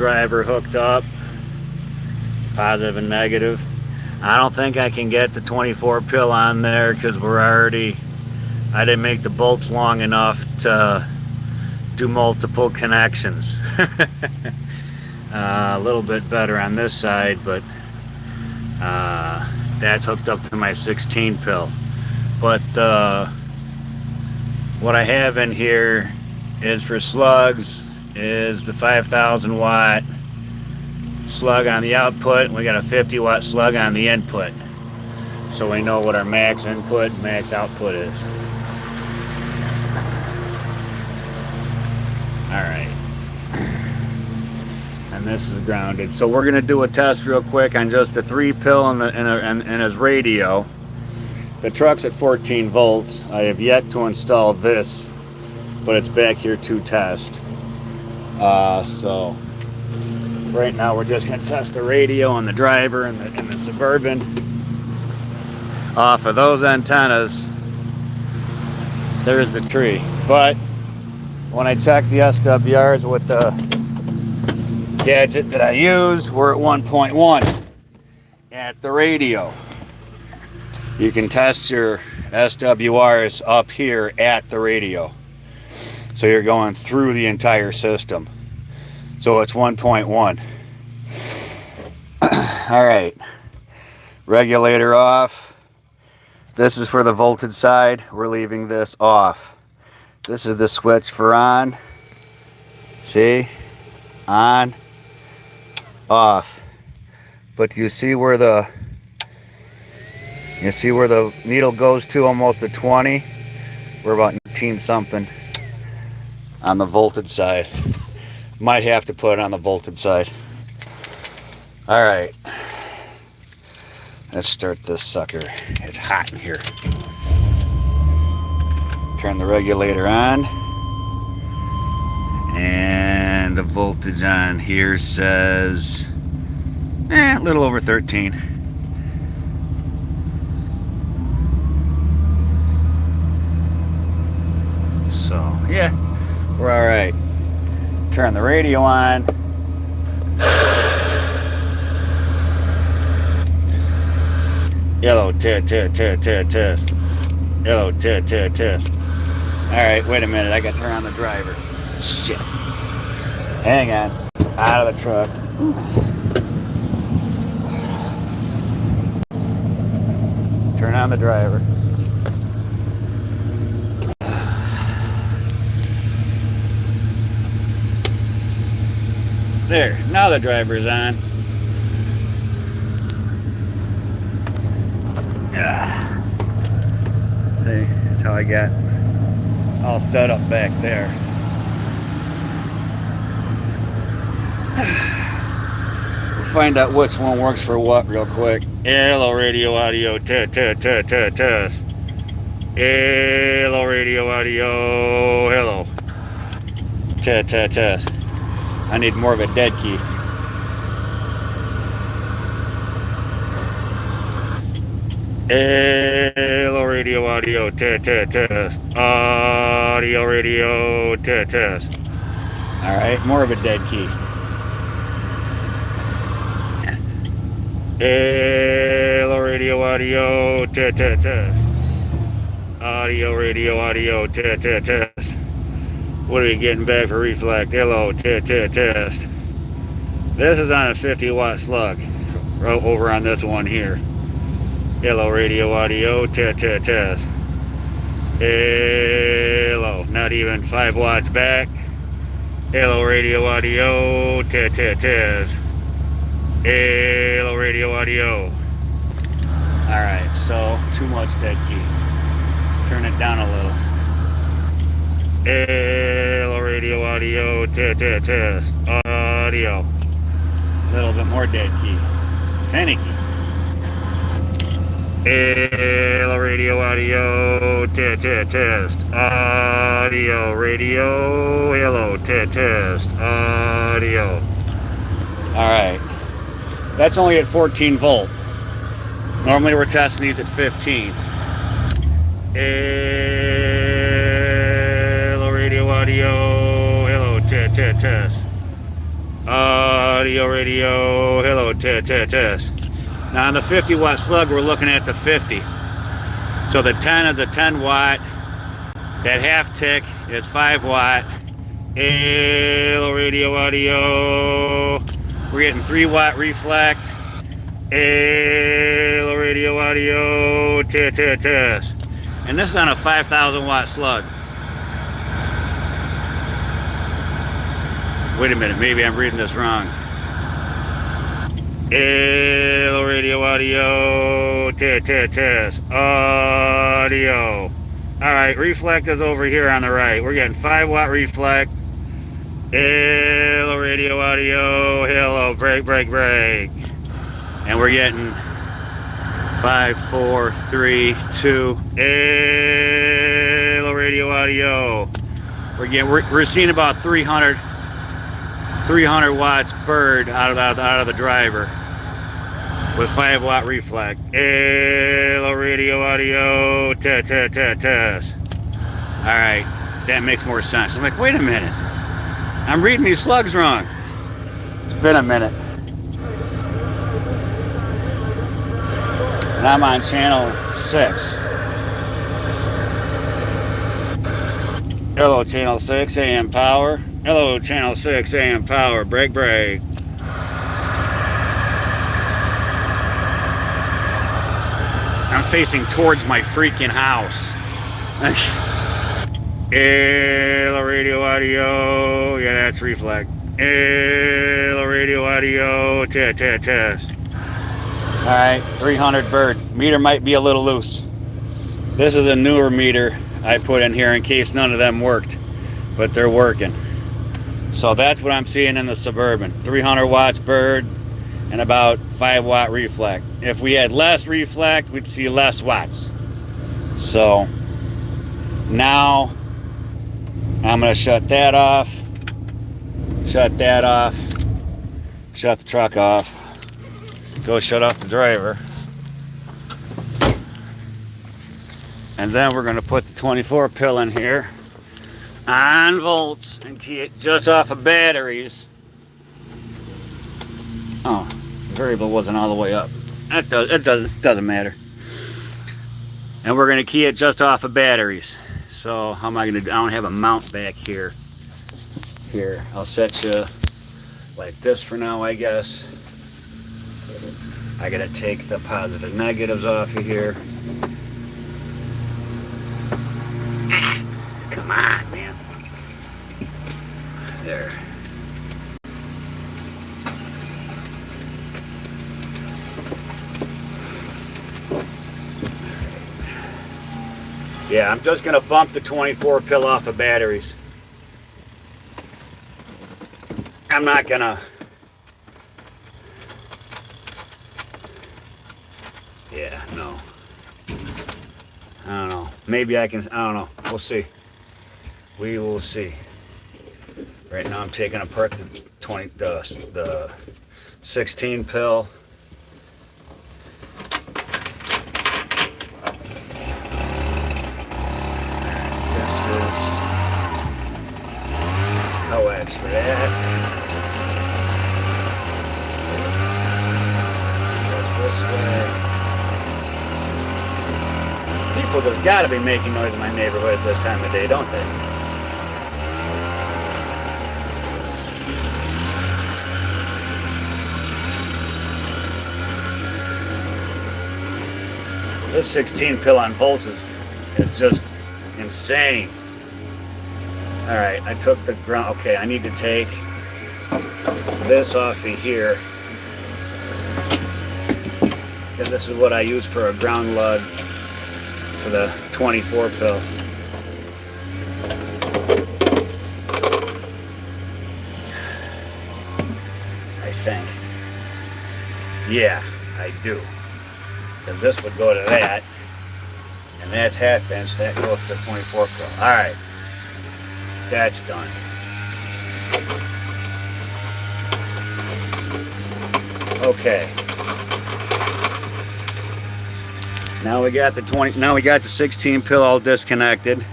driver hooked up, positive and negative. I don't think I can get the 24 pill on there because I didn't make the bolts long enough to do multiple connections. A little bit better on this side, but that's hooked up to my 16 pill. But what I have in here is for slugs is the 5,000 watt slug on the output, and we got a 50 watt slug on the input, so we know what our max input, max output is. Alright, and this is grounded. So we're going to do a test real quick on just a 3 pill and his radio. The truck's at 14 volts. I have yet to install this, but it's back here to test. So right now we're just going to test the radio on the driver and the Suburban off of those antennas. There's the tree. But when I check the SWRs with the gadget that I use, we're at 1.1 at the radio. You can test your SWRs up here at the radio. So you're going through the entire system. So it's 1.1. All right, regulator off. This is for the voltage side. We're leaving this off. This is the switch for on. See? On, off. But you see where the needle goes to, almost a 20? We're about 19 something on the voltage side. Might have to put it on the voltage side. All right, let's start this sucker. It's hot in here. Turn the regulator on, and the voltage on here says a little over 13. So yeah, we're all right. Turn the radio on. Yellow, test. Yellow, test. All right, wait a minute. I got to turn on the driver. Shit. Hang on. Out of the truck. Turn on the driver. There. Now the driver's on. See, that's how I got all set up back there. We'll find out which one works for what real quick. Hello, radio, audio, test. Hello, radio, audio, hello. Test. I need more of a dead key. Hello, radio, audio, test. Audio, radio, test. All right, more of a dead key. Hello, radio, audio, test. Audio, radio, audio, test. What are you getting back for reflect? Hello, test. This is on a 50 watt slug. Right over on this one here. Hello, radio, audio, test. Hello, not even 5 watts back. Hello, radio, audio, test. Hello, radio, audio. All right, so too much dead key. Turn it down a little. Hello, radio, audio, test. Audio. A little bit more dead key. Finicky. Hello, radio, audio, test. Audio, radio, hello, test. Audio. All right. That's only at 14 volt. Normally we're testing these at 15. Hello, radio, audio, hello, test. Audio, radio, hello, test. Now on the 50 watt slug, we're looking at the 50. So the 10 is a 10 watt. That half tick is 5 watt. Hello, radio, audio. We're getting 3 watt reflect. Hello, radio, audio, test. And this is on a 5,000 watt slug. Wait a minute, maybe I'm reading this wrong. Hello, radio, audio, test, audio. All right, reflect is over here on the right. We're getting 5 watt reflect. Hello, radio, audio, hello, break. And we're getting 5, 4, 3, 2. Hello, radio, audio. We're seeing about 300 watts bird out of the driver with 5 watt reflect. Hello, radio, audio, test. All right, that makes more sense. I'm like, wait a minute, I'm reading these slugs wrong. It's been a minute. And I'm on channel 6. Hello, channel 6 AM power. Hello, channel 6 AM power. Break. I'm facing towards my freaking house. Hello, radio, audio. Yeah, that's reflect. Hello, radio, audio. Test. All right, 300 bird. Meter might be a little loose. This is a newer meter I put in here in case none of them worked, but they're working. So that's what I'm seeing in the Suburban. 300 watts bird and about 5 watt reflect. If we had less reflect, we'd see less watts. So now I'm gonna shut that off, shut the truck off, go shut off the driver. And then we're gonna put the 24 pill in here on volts and key it just off of batteries. Oh, the variable wasn't all the way up. It doesn't matter. And we're gonna key it just off of batteries. So how am I gonna do? I don't have a mount back here. Here, I'll set you like this for now, I guess. I gotta take the positive negatives off of here. Come on, man. There. Yeah, I'm just gonna bump the 24 pill off of batteries. I'm not gonna. Yeah, no. I don't know. Maybe I can. I don't know. We'll see. We will see. Right now, I'm taking apart the 16 pill. This is coax for that. Goes this way. People just got to be making noise in my neighborhood this time of day, don't they? This 16 pill on volts is just insane. All right, I took the ground. Okay, I need to take this off of here because this is what I use for a ground lug for the 24 pill. I think. Yeah, I do. Because this would go to that, and that's half inch, that goes to the 24 pill. All right, that's done. Okay. Now we got the 16 pill all disconnected.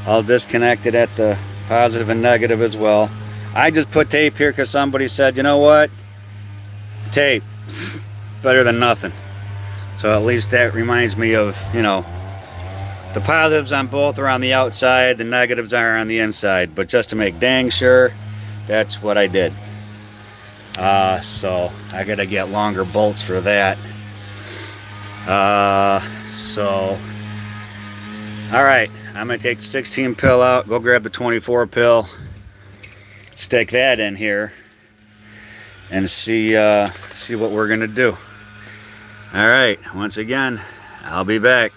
All disconnected at the positive and negative as well. I just put tape here because somebody said, you know what, tape, better than nothing. So at least that reminds me of, you know, the positives on both are on the outside, the negatives are on the inside. But just to make dang sure, that's what I did. So I gotta get longer bolts for that. All right, I'm gonna take the 16 pill out, go grab the 24 pill, stick that in here, and see what we're gonna do. All right, once again, I'll be back.